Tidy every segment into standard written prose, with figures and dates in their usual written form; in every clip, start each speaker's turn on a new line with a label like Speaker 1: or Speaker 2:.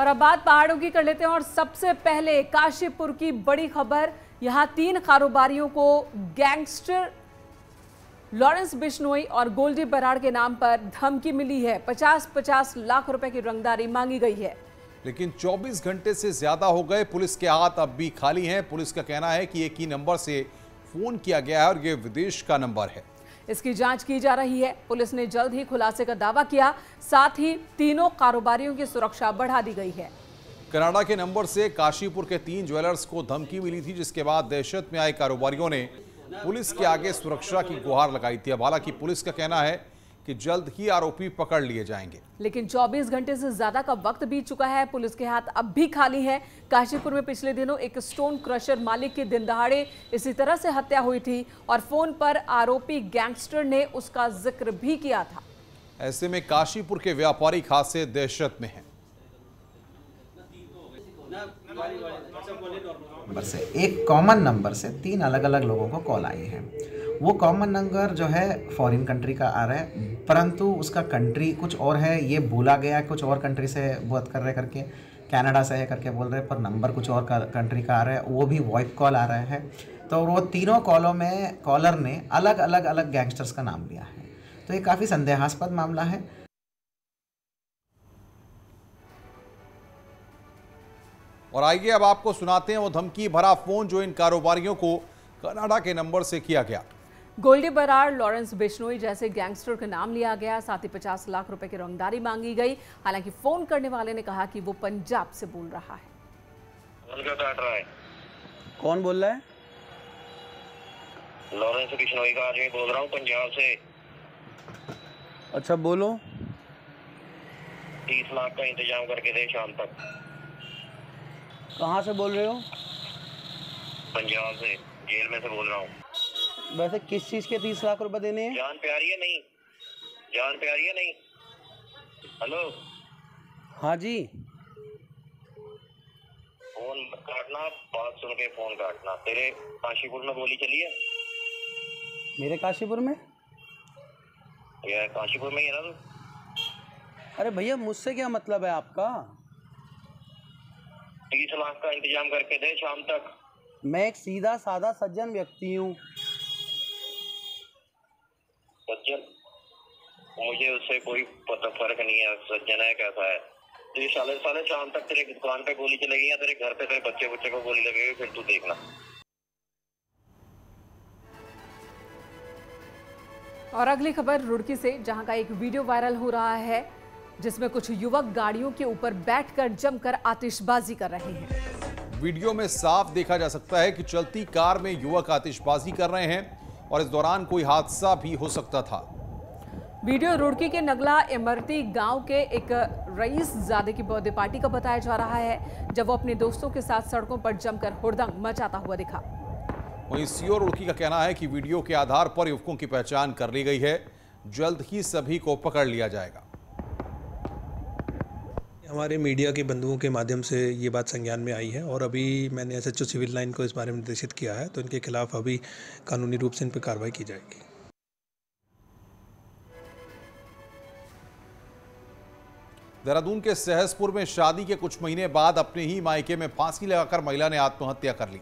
Speaker 1: और अब बात पहाड़ों की कर लेते हैं और सबसे पहले काशीपुर की बड़ी खबर। यहां 3 कारोबारियों को गैंगस्टर लॉरेंस बिश्नोई और गोल्डी बराड़ के नाम पर धमकी मिली है। 50-50 लाख रुपए की रंगदारी मांगी गई है।
Speaker 2: लेकिन 24 घंटे से ज्यादा हो गए, पुलिस के हाथ अब भी खाली हैं। पुलिस का कहना है कि एक ही नंबर से फोन किया गया है और यह विदेश का नंबर है।
Speaker 1: इसकी जांच की जा रही है। पुलिस ने जल्द ही खुलासे का दावा किया। साथ ही तीनों कारोबारियों की सुरक्षा बढ़ा दी गई है।
Speaker 2: कनाडा के नंबर से काशीपुर के 3 ज्वेलर्स को धमकी मिली थी, जिसके बाद दहशत में आए कारोबारियों ने पुलिस के आगे सुरक्षा की गुहार लगाई थी। अब हालांकि पुलिस का कहना है कि जल्द ही आरोपी पकड़ लिए जाएंगे।
Speaker 1: लेकिन 24 घंटे से ज्यादा का वक्त बीत चुका है। पुलिस के हाथ अब भी खाली है। काशीपुर में पिछले दिनों एक स्टोन क्रशर मालिक की दिन दहाड़े इसी तरह से हत्या हुई थी और फोन पर आरोपी गैंगस्टर ने उसका जिक्र भी किया था।
Speaker 2: ऐसे में काशीपुर के व्यापारी खासे दहशत में हैं।
Speaker 3: नंबर से एक कॉमन नंबर से 3 अलग अलग लोगों को कॉल आई है। वो कॉमन नंबर जो है फॉरेन कंट्री का आ रहा है, परंतु उसका कंट्री कुछ और है। ये बोला गया कुछ और कंट्री से बात कर रहे करके, कनाडा से है करके बोल रहे, पर नंबर कुछ और कंट्री का आ रहा है। वो भी वॉइस कॉल आ रहा है। तो वो तीनों कॉलों में कॉलर ने अलग अलग गैंगस्टर्स का नाम लिया है। तो ये काफ़ी संदेहास्पद मामला है।
Speaker 2: और आइए अब आपको सुनाते हैं वो धमकी भरा फोन जो इन कारोबारियों को कनाडा के नंबर से किया गया।
Speaker 1: गोल्डी बराड़, लॉरेंस बिश्नोई जैसे गैंगस्टर का नाम लिया गया। साथ ही 50 लाख रुपए की रंगदारी मांगी गई। हालांकि फोन करने वाले ने कहा कि वो पंजाब से बोल रहा है।
Speaker 4: कौन बोल रहा है?
Speaker 5: लॉरेंस बिश्नोई का आदमी बोल रहा हूँ, पंजाब से।
Speaker 4: अच्छा बोलो।
Speaker 5: 30 लाख का इंतजाम करके दे शाम तक।
Speaker 4: कहाँ से बोल रहे हो?
Speaker 5: पंजाब से, जेल में से बोल रहा हूँ।
Speaker 4: वैसे किस चीज के 30 लाख रुपए देने हैं?
Speaker 5: जान प्यारी है नहीं? जान प्यारी है नहीं? हेलो।
Speaker 4: हाँ जी।
Speaker 5: फोन काटना, बात सुन के फोन काटना। तेरे काशीपुर में गोली चली है?
Speaker 4: मेरे काशीपुर में?
Speaker 5: ये काशीपुर में ही है ना तू?
Speaker 4: अरे भैया मुझसे क्या मतलब है आपका?
Speaker 5: 30 लाख का इंतजाम करके दे शाम तक।
Speaker 4: मैं एक सीधा साधा सज्जन व्यक्ति हूँ।
Speaker 5: सज्जन? मुझे उससे कोई फर्क नहीं है, सज्जन है कैसा है। तो ये साले शाम तक तेरे दुकान पे गोली चलेगी या तेरे घर पे तेरे बच्चे को गोली लगेगी, फिर तू देखना।
Speaker 1: और अगली खबर रुड़की से, जहां का एक वीडियो वायरल हो रहा है जिसमें कुछ युवक गाड़ियों के ऊपर बैठकर जमकर आतिशबाजी कर रहे हैं।
Speaker 2: वीडियो में साफ देखा जा सकता है कि चलती कार में युवक आतिशबाजी कर रहे हैं और इस दौरान कोई हादसा भी हो सकता था।
Speaker 1: वीडियो रुड़की के नगला इमरती गांव के एक रईस जादे की बर्थडे पार्टी का बताया जा रहा है, जब वो अपने दोस्तों के साथ सड़कों पर जमकर हुड़दंग मचाता हुआ दिखा।
Speaker 2: वहीं सीओ रुड़की का कहना है कि वीडियो के आधार पर युवकों की पहचान कर ली गई है। जल्द ही सभी को पकड़ लिया जाएगा।
Speaker 6: हमारे मीडिया के बंधुओं के माध्यम से ये बात संज्ञान में आई है और अभी मैंने एसएचओ सिविल लाइन को इस बारे में निर्देशित किया है, तो इनके खिलाफ अभी कानूनी रूप से इन पर कार्रवाई की जाएगी।
Speaker 2: देहरादून के सहसपुर में शादी के कुछ महीने बाद अपने ही मायके में फांसी लगाकर महिला ने आत्महत्या कर ली।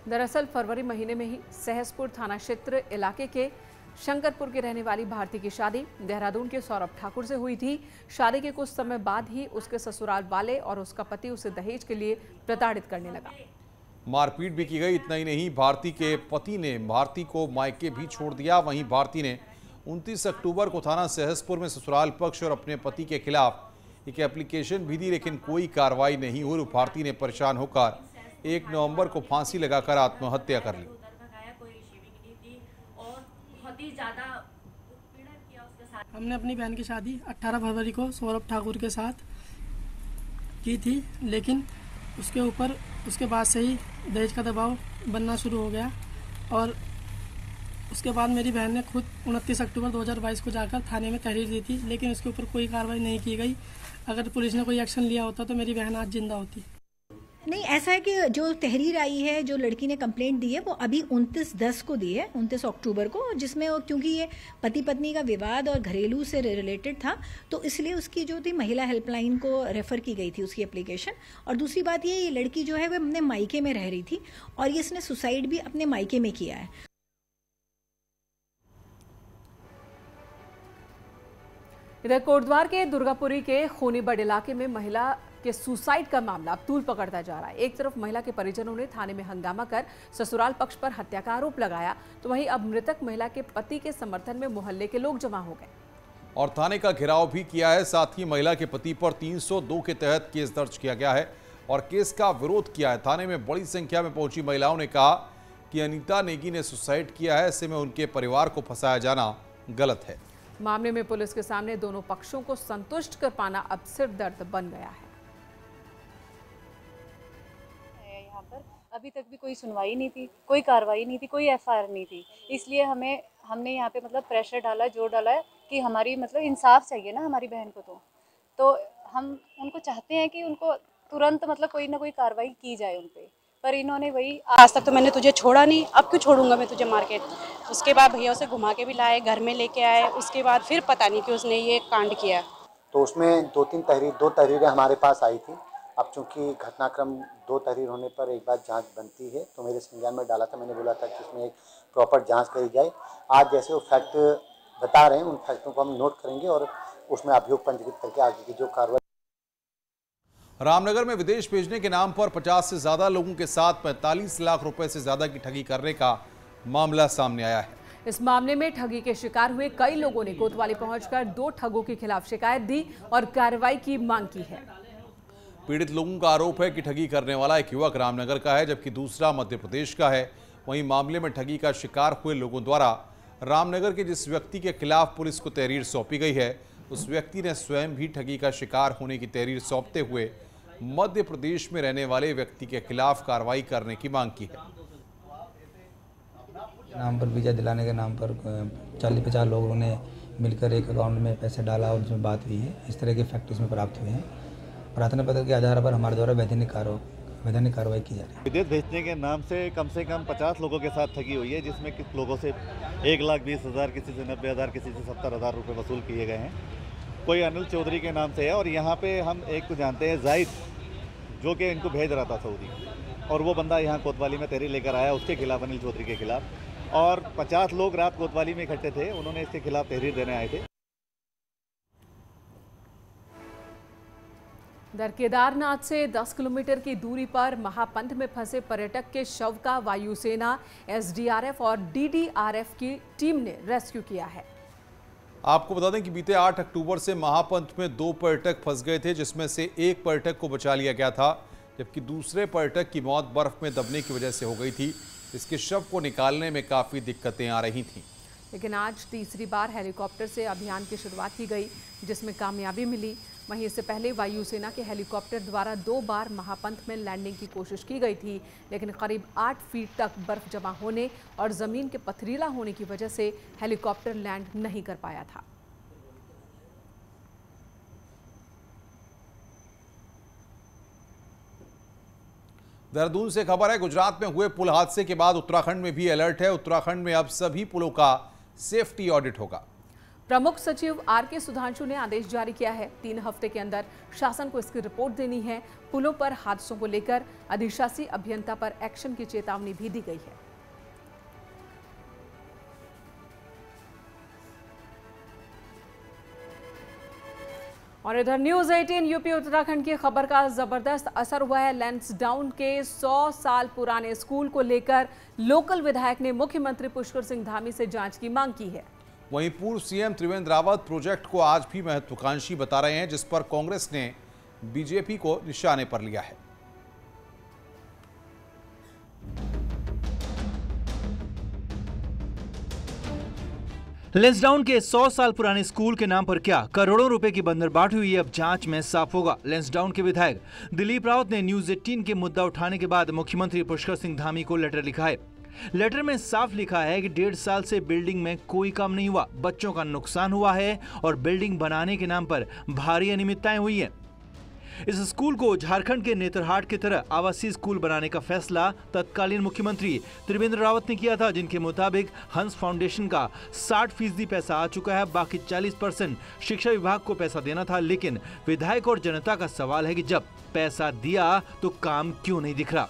Speaker 1: दरअसल फरवरी महीने में ही सहसपुर थाना क्षेत्र इलाके के शंकरपुर के रहने वाली भारती की शादी देहरादून के सौरभ ठाकुर से हुई थी। शादी के कुछ समय बाद ही उसके ससुराल वाले और उसका पति उसे दहेज के लिए प्रताड़ित करने लगा।
Speaker 2: मारपीट भी की गई। इतना ही नहीं, भारती के पति ने भारती को मायके भी छोड़ दिया। वहीं भारती ने 29 अक्टूबर को थाना सहसपुर में ससुराल पक्ष और अपने पति के खिलाफ एक एप्लीकेशन भी दी, लेकिन कोई कार्रवाई नहीं हुई। भारती ने परेशान होकर 1 नवंबर को फांसी लगाकर आत्महत्या कर ली।
Speaker 7: हमने अपनी बहन की शादी 18 फरवरी को सौरभ ठाकुर के साथ की थी, लेकिन उसके बाद से ही दहेज का दबाव बनना शुरू हो गया और उसके बाद मेरी बहन ने खुद 29 अक्टूबर 2022 को जाकर थाने में तहरीर दी थी, लेकिन उसके ऊपर कोई कार्रवाई नहीं की गई। अगर पुलिस ने कोई एक्शन लिया होता तो मेरी बहन आज जिंदा होती।
Speaker 8: नहीं, ऐसा है कि जो तहरीर आई है, जो लड़की ने कंप्लेंट दी है, वो अभी 29/10 को दी है, 29 अक्टूबर को, जिसमें वो क्योंकि ये पति पत्नी का विवाद और घरेलू से रिलेटेड था, तो इसलिए उसकी जो थी महिला हेल्पलाइन को रेफर की गई थी उसकी एप्लीकेशन। और दूसरी बात ये लड़की जो है वो अपने मायके में रह रही थी और ये इसने सुसाइड भी अपने मायके में किया है।
Speaker 1: इधर कोटद्वार के दुर्गापुरी के खूनीबढ़ इलाके में महिला के सुसाइड का मामला अब तूल पकड़ता जा रहा है। एक तरफ महिला के परिजनों ने थाने में हंगामा कर ससुराल पक्ष पर हत्या का आरोप लगाया, तो वहीं अब मृतक महिला के पति के समर्थन में मोहल्ले के लोग जमा हो गए
Speaker 2: और थाने का घेराव भी किया है। साथ ही महिला के पति पर 302 के तहत केस दर्ज किया गया है और केस का विरोध किया है। थाने में बड़ी संख्या में पहुंची महिलाओं ने कहा कि अनीता नेगी ने सुसाइड किया है, ऐसे में उनके परिवार को फंसाया जाना गलत है।
Speaker 1: मामले में पुलिस के सामने दोनों पक्षों को संतुष्ट कर पाना अब सिर दर्द बन गया है।
Speaker 9: यहाँ पर अभी तक भी कोई सुनवाई नहीं थी, कोई कार्रवाई नहीं थी, कोई एफआईआर नहीं थी। इसलिए हमने यहाँ पे मतलब प्रेशर डाला, जोर डाला है कि हमारी मतलब इंसाफ चाहिए ना हमारी बहन को। तो हम उनको चाहते हैं कि उनको तुरंत मतलब कोई ना कोई कार्रवाई की जाए उन पे, पर इन्होंने वही
Speaker 10: आज तक तो मैंने तुझे छोड़ा नहीं, अब क्यों छोड़ूंगा मैं तुझे मार्केट। उसके बाद भैया उसे घुमा के भी लाए, घर में लेके आए, उसके बाद फिर पता नहीं कि उसने ये कांड किया।
Speaker 11: तो उसमें दो तहरीरें हमारे पास आई थी। अब चूंकि घटनाक्रम 2 तहरीर होने पर एक बार जांच बनती है, तो मेरे संज्ञान में डाला था। मैंने बोला था कि इसमें एक प्रॉपर जांच करी जाए। आज जैसे वो फैक्ट बता रहे हैं, उन फैक्टों को हम नोट करेंगे और उसमें अभियोग पंजीकृत करके आगे की जो कार्रवाई।
Speaker 2: रामनगर में विदेश भेजने के नाम पर 50 से ज्यादा लोगों के साथ 45 लाख रुपए से ज्यादा की ठगी करने का मामला सामने आया है।
Speaker 1: इस मामले में ठगी के शिकार हुए कई लोगों ने कोतवाली पहुंचकर 2 ठगों के खिलाफ शिकायत दी और कार्रवाई की मांग की है।
Speaker 2: पीड़ित लोगों का आरोप है कि ठगी करने वाला एक युवक रामनगर का है, जबकि दूसरा मध्य प्रदेश का है। वहीं मामले में ठगी का शिकार हुए लोगों द्वारा रामनगर के जिस व्यक्ति के खिलाफ पुलिस को तहरीर सौंपी गई है, उस व्यक्ति ने स्वयं भी ठगी का शिकार होने की तहरीर सौंपते हुए मध्य प्रदेश में रहने वाले व्यक्ति के खिलाफ कार्रवाई करने की मांग की है।
Speaker 12: नाम पर वीजा दिलाने के नाम पर 40-50 लोगों ने मिलकर एक अकाउंट में पैसे डाला और उसमें बात हुई है। इस तरह के फैक्ट इसमें प्राप्त हुए हैं। प्रार्थना पत्र के आधार पर हमारे द्वारा वैधानिक कार्रवाई की जा रही है।
Speaker 13: विदेश भेजने के नाम से कम 50 लोगों के साथ ठगी हुई है, जिसमें कुछ लोगों से 1,20,000, किसी से 90,000, किसी से 70,000 रुपये वसूल किए गए हैं। कोई अनिल चौधरी के नाम से है और यहाँ पे हम एक को जानते हैं, जाहिद, जो कि इनको भेज रहा था सऊदी, और वो बंदा यहाँ कोतवाली में तहरीर लेकर आया उसके खिलाफ, अनिल चौधरी के खिलाफ। और 50 लोग रात कोतवाली में इकट्ठे थे, उन्होंने इसके खिलाफ तहरीर देने आए थे।
Speaker 1: दर केदारनाथ से 10 किलोमीटर की दूरी पर महापंथ में फंसे पर्यटक के शव का वायुसेना, एसडीआरएफ और डीडीआरएफ की टीम ने रेस्क्यू किया है।
Speaker 2: आपको बता दें कि बीते 8 अक्टूबर से महापंथ में 2 पर्यटक फंस गए थे, जिसमें से एक पर्यटक को बचा लिया गया था, जबकि दूसरे पर्यटक की मौत बर्फ में दबने की वजह से हो गई थी। इसके शव को निकालने में काफ़ी दिक्कतें आ रही थीं।
Speaker 1: लेकिन आज तीसरी बार हेलीकॉप्टर से अभियान की शुरुआत की गई, जिसमें कामयाबी मिली। वहीं इससे पहले वायुसेना के हेलीकॉप्टर द्वारा 2 बार महापंथ में लैंडिंग की कोशिश की गई थी, लेकिन करीब 8 फीट तक बर्फ जमा होने और ज़मीन के पथरीला होने की वजह से हेलीकॉप्टर लैंड नहीं कर पाया था।
Speaker 2: देहरादून से खबर है, गुजरात में हुए पुल हादसे के बाद उत्तराखंड में भी अलर्ट है। उत्तराखंड में अब सभी पुलों का सेफ्टी ऑडिट होगा।
Speaker 1: प्रमुख सचिव आर.के. सुधांशु ने आदेश जारी किया है। 3 हफ्ते के अंदर शासन को इसकी रिपोर्ट देनी है। पुलों पर हादसों को लेकर अधिशासी अभियंता पर एक्शन की चेतावनी भी दी गई है। और इधर न्यूज 18 यूपी उत्तराखंड की खबर का जबरदस्त असर हुआ है। लैंसडाउन के 100 साल पुराने स्कूल को लेकर लोकल विधायक ने मुख्यमंत्री पुष्कर सिंह धामी से जांच की मांग की है।
Speaker 2: वहीं पूर्व सीएम त्रिवेंद्र रावत प्रोजेक्ट को आज भी महत्वाकांक्षी बता रहे हैं, जिस पर कांग्रेस ने बीजेपी को निशाने पर लिया है।
Speaker 14: लैंसडाउन के 100 साल पुराने स्कूल के नाम पर क्या करोड़ों रुपए की बंदरबाट हुई है, अब जांच में साफ होगा। लैंसडाउन के विधायक दिलीप रावत ने न्यूज 18 के मुद्दा उठाने के बाद मुख्यमंत्री पुष्कर सिंह धामी को लेटर लिखा है। लेटर में साफ लिखा है कि 1.5 साल से बिल्डिंग में कोई काम नहीं हुआ, बच्चों का नुकसान हुआ है और बिल्डिंग बनाने के नाम पर भारी अनियमितताएं हुई है। इस स्कूल को झारखंड के नेतरहाट की तरह आवासीय स्कूल बनाने का फैसला तत्कालीन मुख्यमंत्री त्रिवेंद्र रावत ने किया था, जिनके मुताबिक हंस फाउंडेशन का 60% पैसा आ चुका है, बाकी 40% शिक्षा विभाग को पैसा देना था। लेकिन विधायक और जनता का सवाल है कि जब पैसा दिया तो काम क्यों नहीं दिख रहा।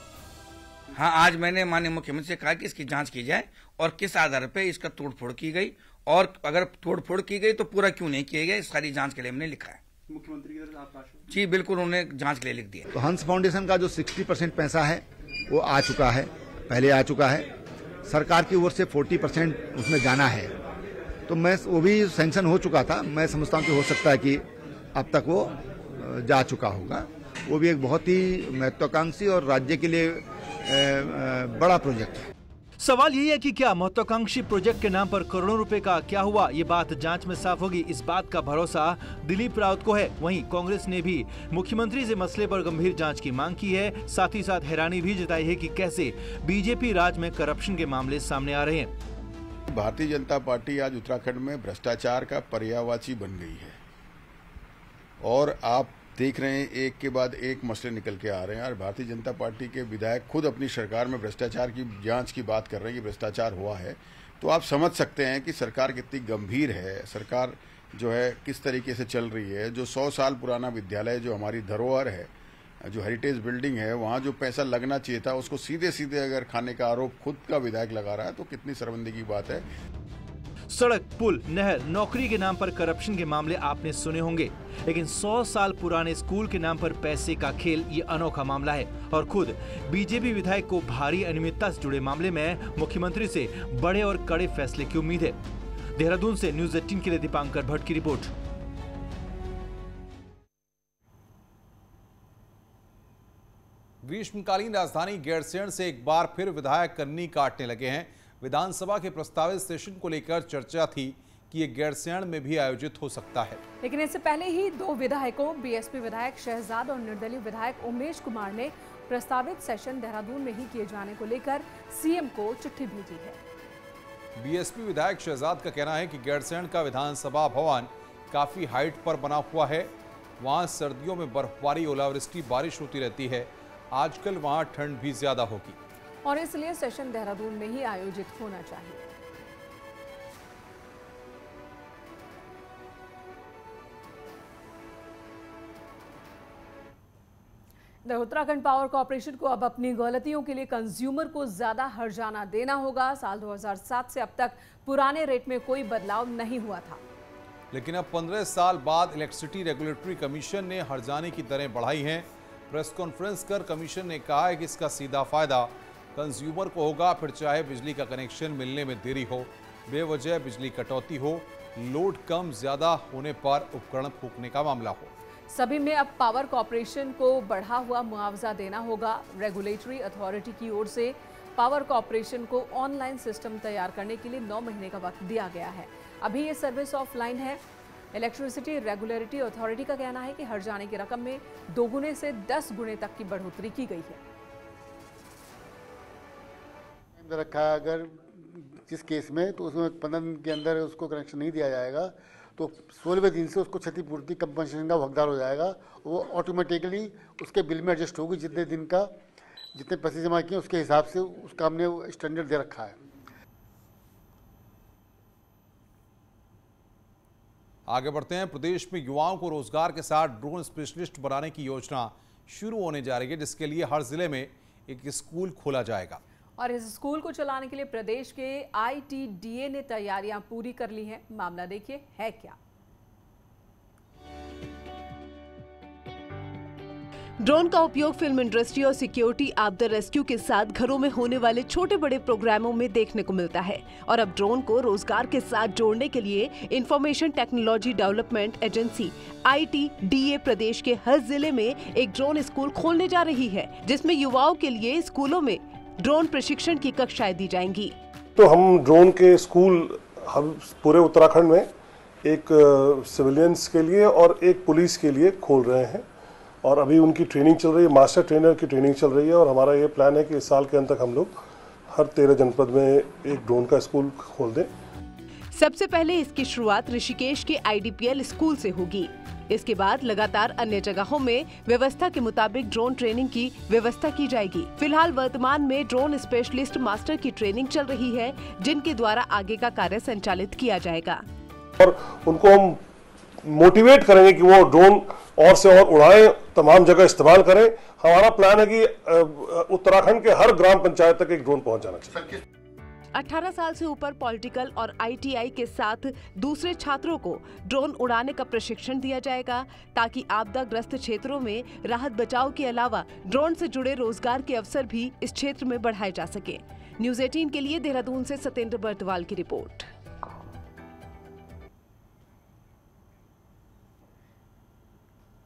Speaker 15: हाँ, आज मैंने माननीय मुख्यमंत्री से कहा कि इसकी जांच की जाए और किस आधार पर इसका तोड़फोड़ की गई, और अगर तोड़फोड़ की गई तो पूरा क्यों नहीं किया गया, इस सारी जांच के लिए हमने लिखा है।
Speaker 16: मुख्यमंत्री की तरफ से आप
Speaker 15: जी बिल्कुल, उन्होंने जांच के लिए लिख दिया।
Speaker 17: तो हंस फाउंडेशन का जो 60% पैसा है वो आ चुका है, पहले आ चुका है। सरकार की ओर से 40% उसमें जाना है, तो मैं वो भी सैंक्शन हो चुका था। मैं समझता हूँ कि हो सकता है कि अब तक वो जा चुका होगा। वो भी एक बहुत ही महत्वाकांक्षी और राज्य के लिए बड़ा प्रोजेक्ट है।
Speaker 14: सवाल यही है कि क्या महत्वाकांक्षी प्रोजेक्ट के नाम पर करोड़ों रुपए का क्या हुआ, ये बात जांच में साफ होगी। इस बात का भरोसा दिलीप रावत को है। वहीं कांग्रेस ने भी मुख्यमंत्री से मसले पर गंभीर जांच की मांग की है। साथ ही साथ हैरानी भी जताई है कि कैसे बीजेपी राज में करप्शन के मामले सामने आ रहे हैं।
Speaker 18: भारतीय जनता पार्टी आज उत्तराखंड में भ्रष्टाचार का पर्यायवाची बन गई है और आप देख रहे हैं एक के बाद एक मसले निकल के आ रहे हैं। और भारतीय जनता पार्टी के विधायक खुद अपनी सरकार में भ्रष्टाचार की जांच की बात कर रहे हैं कि भ्रष्टाचार हुआ है, तो आप समझ सकते हैं कि सरकार कितनी गंभीर है। सरकार जो है किस तरीके से चल रही है। जो 100 साल पुराना विद्यालय, जो हमारी धरोहर है, जो हेरिटेज बिल्डिंग है, वहाँ जो पैसा लगना चाहिए था उसको सीधे सीधे अगर खाने का आरोप खुद का विधायक लगा रहा है तो कितनी शर्मिंदगी की बात है।
Speaker 14: सड़क, पुल, नहर, नौकरी के नाम पर करप्शन के मामले आपने सुने होंगे, लेकिन 100 साल पुराने स्कूल के नाम पर पैसे का खेल ये अनोखा मामला है। और खुद बीजेपी विधायक को भारी अनियमितता से जुड़े मामले में मुख्यमंत्री से बड़े और कड़े फैसले की उम्मीद है। देहरादून से न्यूज़ 18 के लिए दीपांकर भट्ट की रिपोर्ट।
Speaker 2: ग्रीष्मकालीन राजधानी गैरसैंण से एक बार फिर विधायक कन्नी काटने लगे हैं। विधानसभा के प्रस्तावित सेशन को लेकर चर्चा थी कि ये गैरसैंण में भी आयोजित हो सकता है,
Speaker 1: लेकिन इससे पहले ही 2 विधायकों बीएसपी विधायक शहजाद और निर्दलीय विधायक उमेश कुमार ने प्रस्तावित सेशन देहरादून में ही किए जाने को लेकर सीएम को चिट्ठी भेजी है।
Speaker 2: बीएसपी विधायक शहजाद का कहना है कि गैरसैंण का विधानसभा भवन काफी हाइट पर बना हुआ है। वहां सर्दियों में बर्फबारी, ओलावृष्टि, बारिश होती रहती है। आजकल वहां ठंड भी ज्यादा होगी
Speaker 1: और इसलिए सेशन देहरादून में ही आयोजित होना चाहिए। उत्तराखंड पावर कॉर्पोरेशन को अब अपनी गलतियों के लिए कंज्यूमर को ज्यादा हर्जाना देना होगा। साल 2007 से अब तक पुराने रेट में कोई बदलाव नहीं हुआ था,
Speaker 2: लेकिन अब 15 साल बाद इलेक्ट्रिसिटी रेगुलेटरी कमीशन ने हर्जाने की दरें बढ़ाई हैं। प्रेस कॉन्फ्रेंस कर कमीशन ने कहा है कि इसका सीधा फायदा कंज्यूमर को होगा, फिर चाहे बिजली का कनेक्शन मिलने में देरी हो, बेवजह बिजली कटौती हो, लोड कम ज्यादा होने पर उपकरण फूकने का मामला हो।
Speaker 1: सभी में अब पावर कॉर्पोरेशन को बढ़ा हुआ मुआवजा देना होगा। रेगुलेटरी अथॉरिटी की ओर से पावर कॉर्पोरेशन को ऑनलाइन सिस्टम तैयार करने के लिए 9 महीने का वक्त दिया गया है। अभी ये सर्विस ऑफलाइन है। इलेक्ट्रिसिटी रेगुलेटरी अथॉरिटी का कहना है कि हर्जाने की रकम में 2 गुने से 10 गुने तक की बढ़ोतरी की गई है।
Speaker 19: रखा है अगर जिस केस में, तो उसमें 15 दिन के अंदर उसको कनेक्शन नहीं दिया जाएगा तो 16वें दिन से उसको क्षतिपूर्ति कंपनसेशन का हकदार हो जाएगा। वो ऑटोमेटिकली उसके बिल में एडजस्ट होगी। जितने दिन का जितने पैसे जमा किए उसके हिसाब से उसका हमने स्टैंडर्ड दे रखा है।
Speaker 2: आगे बढ़ते हैं। प्रदेश में युवाओं को रोजगार के साथ ड्रोन स्पेशलिस्ट बनाने की योजना शुरू होने जा रही है, जिसके लिए हर जिले में एक स्कूल खोला जाएगा।
Speaker 1: और इस स्कूल को चलाने के लिए प्रदेश के ITDA ने तैयारियां पूरी कर ली हैं। मामला देखिए है क्या।
Speaker 20: ड्रोन का उपयोग फिल्म इंडस्ट्री और सिक्योरिटी आपदा रेस्क्यू के साथ घरों में होने वाले छोटे बड़े प्रोग्रामों में देखने को मिलता है। और अब ड्रोन को रोजगार के साथ जोड़ने के लिए information technology development agency ITDA प्रदेश के हर जिले में एक ड्रोन स्कूल खोलने जा रही है, जिसमें युवाओं के लिए स्कूलों में ड्रोन प्रशिक्षण की कक्षाएं दी जाएंगी।
Speaker 21: तो हम ड्रोन के स्कूल हम पूरे उत्तराखंड में एक सिविलियंस के लिए और एक पुलिस के लिए खोल रहे हैं और अभी उनकी ट्रेनिंग चल रही है, मास्टर ट्रेनर की ट्रेनिंग चल रही है। और हमारा ये प्लान है कि इस साल के अंत तक हम लोग हर 13 जनपद में एक ड्रोन का स्कूल खोल दें।
Speaker 20: सबसे पहले इसकी शुरुआत ऋषिकेश के IDPL स्कूल से होगी। इसके बाद लगातार अन्य जगहों में व्यवस्था के मुताबिक ड्रोन ट्रेनिंग की व्यवस्था की जाएगी। फिलहाल वर्तमान में ड्रोन स्पेशलिस्ट मास्टर की ट्रेनिंग चल रही है, जिनके द्वारा आगे का कार्य संचालित किया जाएगा।
Speaker 21: और उनको हम मोटिवेट करेंगे कि वो ड्रोन और से और उड़ाएं, तमाम जगह इस्तेमाल करें। हमारा प्लान है कि उत्तराखंड के हर ग्राम पंचायत तक एक ड्रोन पहुंच जाना चाहिए।
Speaker 20: 18 साल से ऊपर पॉलिटिकल और ITI के साथ दूसरे छात्रों को ड्रोन उड़ाने का प्रशिक्षण दिया जाएगा, ताकि आपदाग्रस्त क्षेत्रों में राहत बचाव के अलावा ड्रोन से जुड़े रोजगार के अवसर भी इस क्षेत्र में बढ़ाए जा सके। न्यूज़ 18 के लिए देहरादून से सत्येंद्र बर्तवाल की रिपोर्ट।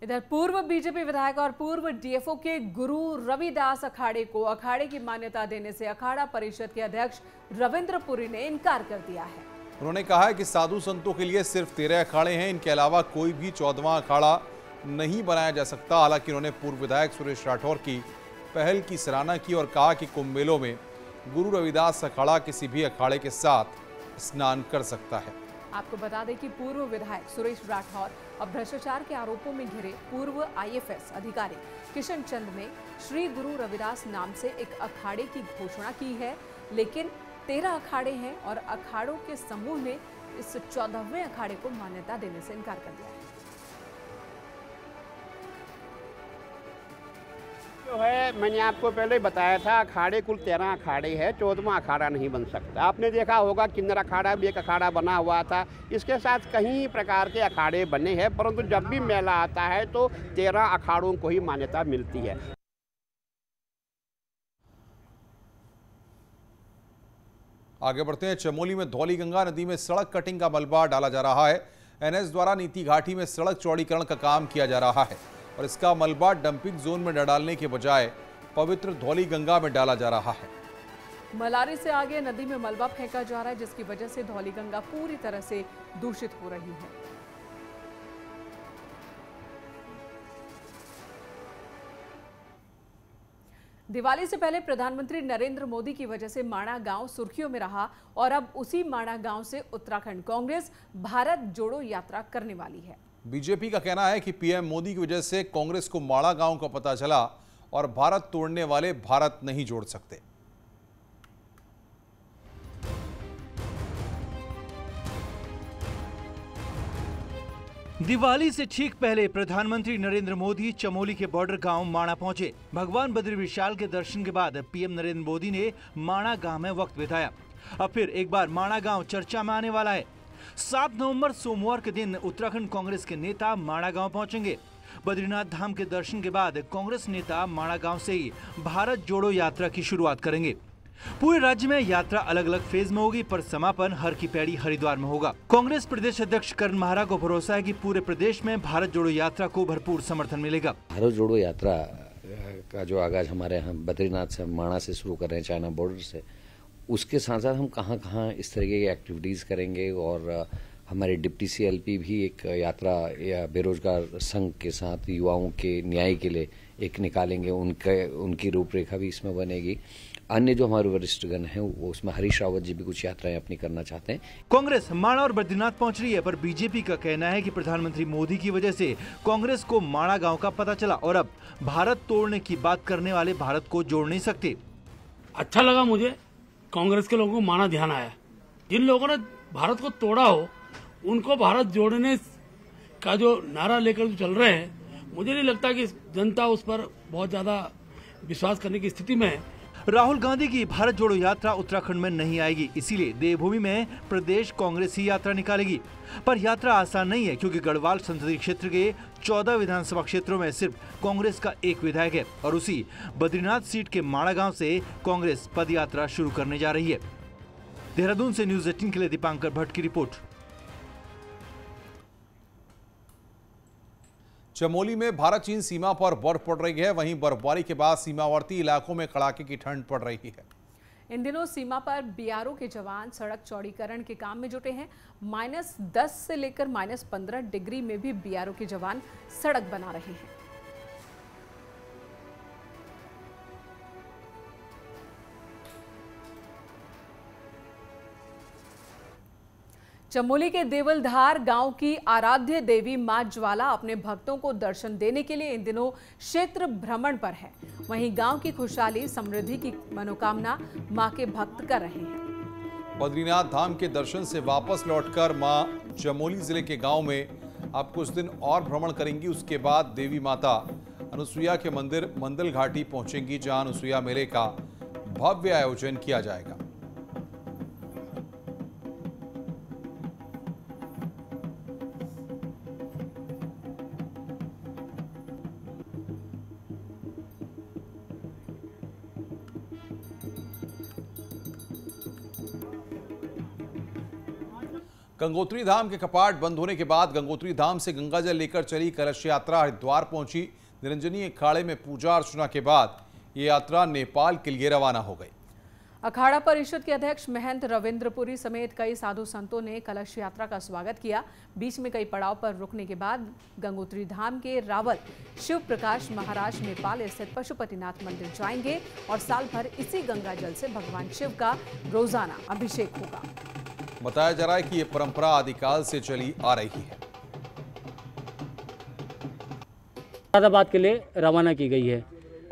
Speaker 1: इधर पूर्व बीजेपी विधायक और पूर्व DFO के गुरु रविदास अखाड़े को अखाड़े की मान्यता देने से अखाड़ा परिषद के अध्यक्ष रविंद्र पुरी ने इनकार कर दिया है।
Speaker 2: उन्होंने कहा है कि साधु संतों के लिए सिर्फ 13 अखाड़े हैं, इनके अलावा कोई भी 14वां अखाड़ा नहीं बनाया जा सकता। हालांकि उन्होंने पूर्व विधायक सुरेश राठौर की पहल की सराहना की और कहा कि कुंभ मेलों में गुरु रविदास अखाड़ा किसी भी अखाड़े के साथ स्नान कर सकता है।
Speaker 1: आपको बता दें कि पूर्व विधायक सुरेश राठौर और भ्रष्टाचार के आरोपों में घिरे पूर्व IFS अधिकारी किशन चंद ने श्री गुरु रविदास नाम से एक अखाड़े की घोषणा की है, लेकिन 13 अखाड़े हैं और अखाड़ों के समूह ने इस 14वें अखाड़े को मान्यता देने से इनकार कर दिया है।
Speaker 16: जो है मैंने आपको पहले ही बताया था, अखाड़े कुल 13 अखाड़े हैं, 14वां अखाड़ा नहीं बन सकता। आपने देखा होगा किन्नर अखाड़ा भी एक अखाड़ा बना हुआ था, इसके साथ कई प्रकार के अखाड़े बने हैं, परंतु जब भी मेला आता है तो 13 अखाड़ों को ही मान्यता मिलती है।
Speaker 2: आगे बढ़ते हैं। चमोली में धौलीगंगा नदी में सड़क कटिंग का मलबा डाला जा रहा है। NS द्वारा नीति घाटी में सड़क चौड़ीकरण का काम किया जा रहा है और इसका मलबा डंपिंग जोन में डालने के बजाय पवित्र धौलीगंगा में डाला जा रहा है।
Speaker 1: मलारी से आगे नदी में मलबा फेंका जा रहा है, जिसकी वजह से धौलीगंगा पूरी तरह से दूषित हो रही है। दिवाली से पहले प्रधानमंत्री नरेंद्र मोदी की वजह से माणा गांव सुर्खियों में रहा और अब उसी माणा गांव से उत्तराखंड कांग्रेस भारत जोड़ो यात्रा करने वाली है।
Speaker 2: बीजेपी का कहना है कि PM मोदी की वजह से कांग्रेस को माणा गांव का पता चला और भारत तोड़ने वाले भारत नहीं जोड़ सकते।
Speaker 14: दिवाली से ठीक पहले प्रधानमंत्री नरेंद्र मोदी चमोली के बॉर्डर गांव माणा पहुंचे। भगवान बद्री विशाल के दर्शन के बाद PM नरेंद्र मोदी ने माणा गांव में वक्त बिताया। अब फिर एक बार माणा गांव चर्चा में आने वाला है। 7 नवंबर सोमवार के दिन उत्तराखंड कांग्रेस के नेता माणा गांव पहुंचेंगे। बद्रीनाथ धाम के दर्शन के बाद कांग्रेस नेता माणा गांव से ही भारत जोड़ो यात्रा की शुरुआत करेंगे। पूरे राज्य में यात्रा अलग अलग फेज में होगी, पर समापन हर की पैड़ी हरिद्वार में होगा। कांग्रेस प्रदेश अध्यक्ष करण महारा को भरोसा है कि पूरे प्रदेश में भारत जोड़ो यात्रा को भरपूर समर्थन मिलेगा।
Speaker 22: भारत जोड़ो यात्रा का जो आगाज हमारे यहाँ बद्रीनाथ से माणा से शुरू कर रहे हैं, चाइना बॉर्डर से, उसके साथ साथ हम कहाँ कहाँ इस तरीके की एक्टिविटीज करेंगे और हमारे डिप्टी CLP भी एक यात्रा या बेरोजगार संघ के साथ युवाओं के न्याय के लिए एक निकालेंगे, उनकी रूपरेखा भी इसमें बनेगी। अन्य जो हमारे वरिष्ठगण हैं वो उसमें हरीश रावत जी भी कुछ यात्राएं अपनी करना चाहते हैं।
Speaker 14: कांग्रेस माणा और बद्रीनाथ पहुंच रही है, पर बीजेपी का कहना है कि प्रधानमंत्री मोदी की वजह से कांग्रेस को माणा गांव का पता चला और अब भारत तोड़ने की बात करने वाले भारत को जोड़ नहीं सकते।
Speaker 23: अच्छा लगा मुझे कांग्रेस के लोगों को माणा ध्यान आया। जिन लोगों ने भारत को तोड़ा हो उनको भारत जोड़ने का जो नारा लेकर चल रहे हैं, मुझे नहीं लगता कि जनता उस पर बहुत ज्यादा विश्वास करने की स्थिति में है।
Speaker 14: राहुल गांधी की भारत जोड़ो यात्रा उत्तराखंड में नहीं आएगी, इसीलिए देवभूमि में प्रदेश कांग्रेस ही यात्रा निकालेगी। पर यात्रा आसान नहीं है, क्योंकि गढ़वाल संसदीय क्षेत्र के 14 विधानसभा क्षेत्रों में सिर्फ कांग्रेस का एक विधायक है और उसी बद्रीनाथ सीट के माणा गांव से कांग्रेस पद यात्रा शुरू करने जा रही है। देहरादून से न्यूज़ 18 के लिए दीपांकर भट्ट की रिपोर्ट।
Speaker 2: चमोली में भारत चीन सीमा पर बर्फ पड़ रही है, वहीं बर्फबारी के बाद सीमावर्ती इलाकों में कड़ाके की ठंड पड़ रही है।
Speaker 1: इन दिनों सीमा पर BRO के जवान सड़क चौड़ीकरण के काम में जुटे हैं। -10 से लेकर -15 डिग्री में भी BRO के जवान सड़क बना रहे हैं। चमोली के देवलधार गांव की आराध्य देवी मां ज्वाला अपने भक्तों को दर्शन देने के लिए इन दिनों क्षेत्र भ्रमण पर है। वहीं गांव की खुशहाली समृद्धि की मनोकामना मां के भक्त कर रहे हैं।
Speaker 2: बद्रीनाथ धाम के दर्शन से वापस लौटकर मां चमोली जिले के गांव में अब कुछ दिन और भ्रमण करेंगी। उसके बाद देवी माता अनुसुईया के मंदिर मंदल घाटी पहुंचेंगी, जहां अनुसुईया मेले का भव्य आयोजन किया जाएगा। गंगोत्री धाम के कपाट बंद होने के बाद गंगोत्री धाम से गंगा जल लेकर चली कलश यात्रा हरिद्वार पहुंची। निरंजनी अखाड़े में पूजा अर्चना के बाद ये यात्रा नेपाल के लिए रवाना हो गई।
Speaker 1: अखाड़ा परिषद के अध्यक्ष महंत रविंद्रपुरी समेत कई साधु संतों ने कलश यात्रा का स्वागत किया। बीच में कई पड़ाव पर रुकने के बाद गंगोत्री धाम के रावल शिव प्रकाश महाराज नेपाल स्थित पशुपतिनाथ मंदिर जाएंगे और साल भर इसी गंगा जल से भगवान शिव का रोजाना अभिषेक होगा।
Speaker 2: बताया जा रहा है कि ये परंपरा आदिकाल से चली आ रही है।
Speaker 3: मुरादाबाद के लिए रवाना की गई है।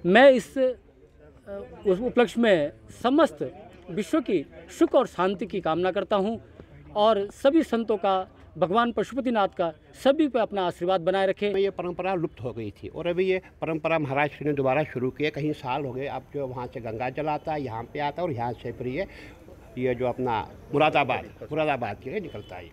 Speaker 3: मैं इस उपलक्ष्य में समस्त विश्व की सुख और शांति की कामना करता हूं और सभी संतों का, भगवान पशुपतिनाथ का सभी पे अपना आशीर्वाद बनाए रखें।
Speaker 16: ये परंपरा लुप्त हो गई थी और अभी ये परंपरा महाराज श्री ने दोबारा शुरू की है। कहीं साल हो गए, अब जो वहाँ से गंगा जल आता है, यहाँ पे आता है और यहाँ से फिर ये जो अपना मुरादाबाद के लिए निकलता है।